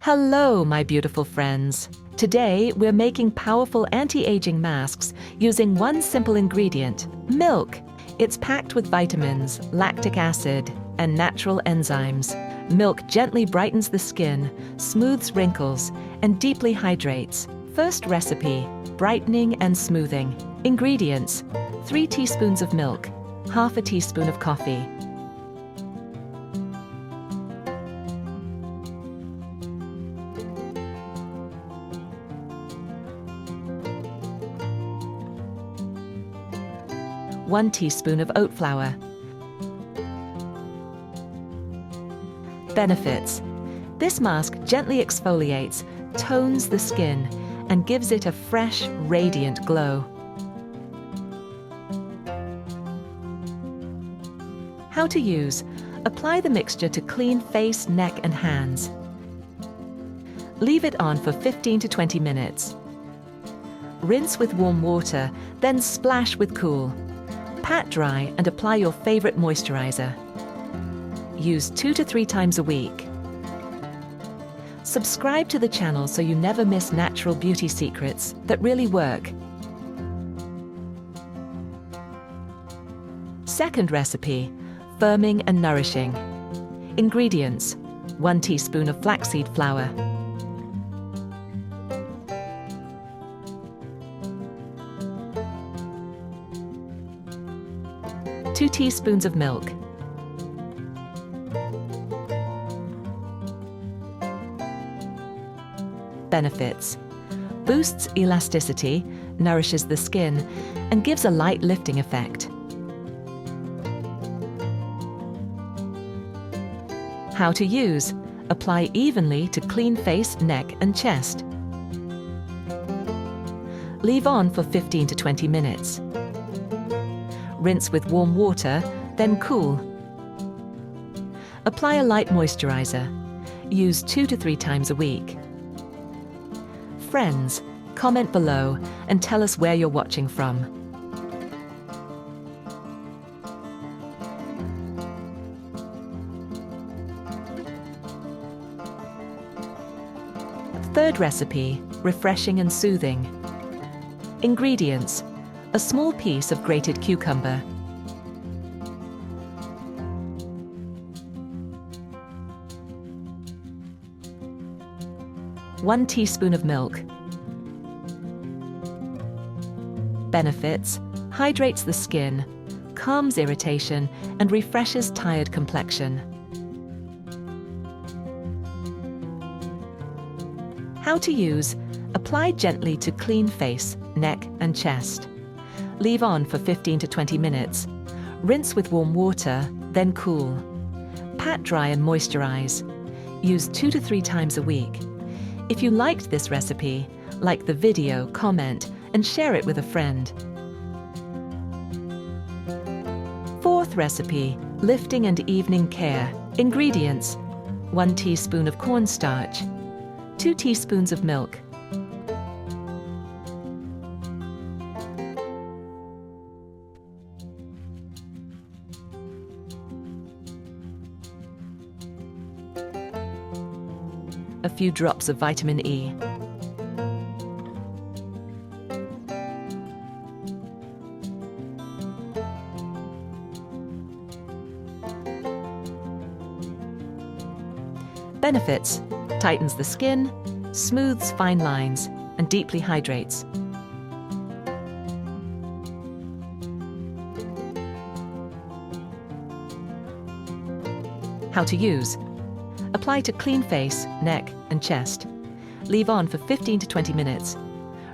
Hello, my beautiful friends. Today, we're making powerful anti-aging masks using one simple ingredient, milk. It's packed with vitamins, lactic acid, and natural enzymes. Milk gently brightens the skin, smooths wrinkles, and deeply hydrates. First recipe, brightening and smoothing. Ingredients, 3 teaspoons of milk, half a teaspoon of coffee. One teaspoon of oat flour. Benefits. This mask gently exfoliates, tones the skin, and gives it a fresh, radiant glow. How to use. Apply the mixture to clean face, neck, and hands. Leave it on for 15 to 20 minutes. Rinse with warm water, then splash with cool. Pat dry and apply your favorite moisturizer. Use 2 to 3 times a week. Subscribe to the channel so you never miss natural beauty secrets that really work. Second recipe, firming and nourishing. Ingredients, 1 teaspoon of flaxseed flour, 2 teaspoons of milk, benefits. Boosts elasticity, nourishes the skin, and gives a light lifting effect. How to use. Apply evenly to clean face, neck, and chest. Leave on for 15 to 20 minutes. Rinse with warm water, then cool. Apply a light moisturizer. Use 2 to 3 times a week. Friends, comment below and tell us where you're watching from. Third recipe, refreshing and soothing. Ingredients, a small piece of grated cucumber, one teaspoon of milk. Benefits, hydrates the skin, calms irritation, and refreshes tired complexion. How to use. Apply gently to clean face, neck, and chest. Leave on for 15 to 20 minutes. Rinse with warm water, then cool. Pat dry and moisturize. Use 2 to 3 times a week. If you liked this recipe, like the video, comment, and share it with a friend. Fourth recipe, lifting and evening care. Ingredients, 1 teaspoon of cornstarch, 2 teaspoons of milk, a few drops of vitamin E. Benefits, tightens the skin, smooths fine lines, and deeply hydrates. How to use. Apply to clean face, neck, and chest. Leave on for 15 to 20 minutes.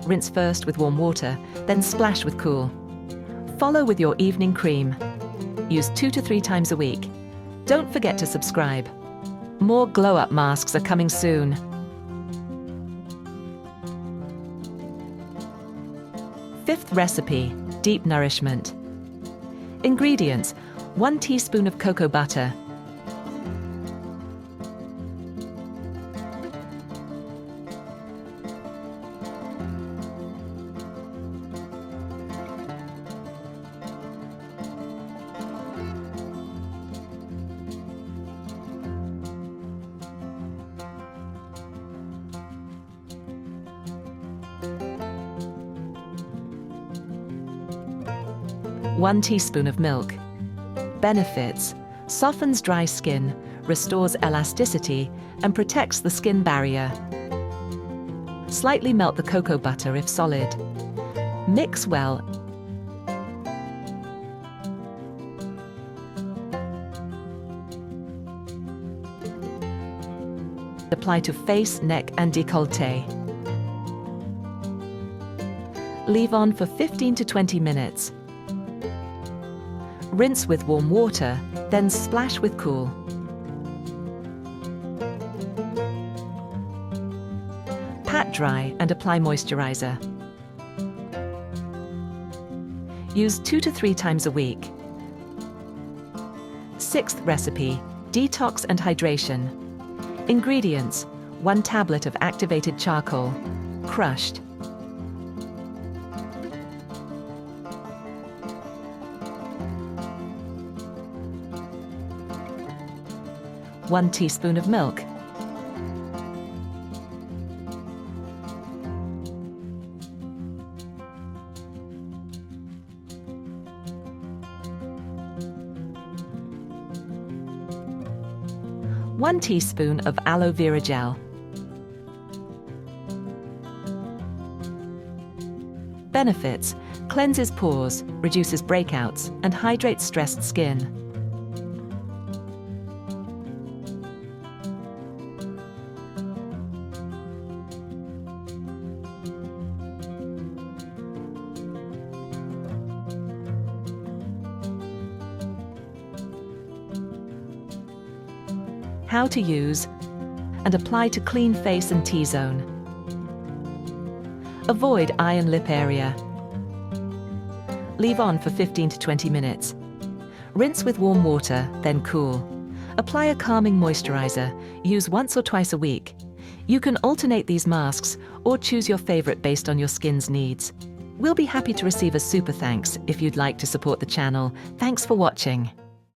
Rinse first with warm water, then splash with cool. Follow with your evening cream. Use 2 to 3 times a week. Don't forget to subscribe. More glow-up masks are coming soon. Fifth recipe, deep nourishment. Ingredients, 1 teaspoon of cocoa butter, 1 teaspoon of milk. Benefits: softens dry skin, restores elasticity, and protects the skin barrier. Slightly melt the cocoa butter if solid. Mix well. Apply to face, neck, and décolleté. Leave on for 15 to 20 minutes. Rinse with warm water, then splash with cool. Pat dry and apply moisturizer. Use 2 to 3 times a week. 6th recipe: detox and hydration. Ingredients: 1 tablet of activated charcoal, crushed. 1 teaspoon of milk. One teaspoon of aloe vera gel. Benefits: cleanses pores, reduces breakouts, and hydrates stressed skin. How to use and apply to clean face and T-zone. Avoid eye and lip area. Leave on for 15 to 20 minutes. Rinse with warm water, then cool. Apply a calming moisturizer. Use once or twice a week. You can alternate these masks or choose your favorite based on your skin's needs. We'll be happy to receive a super thanks if you'd like to support the channel. Thanks for watching.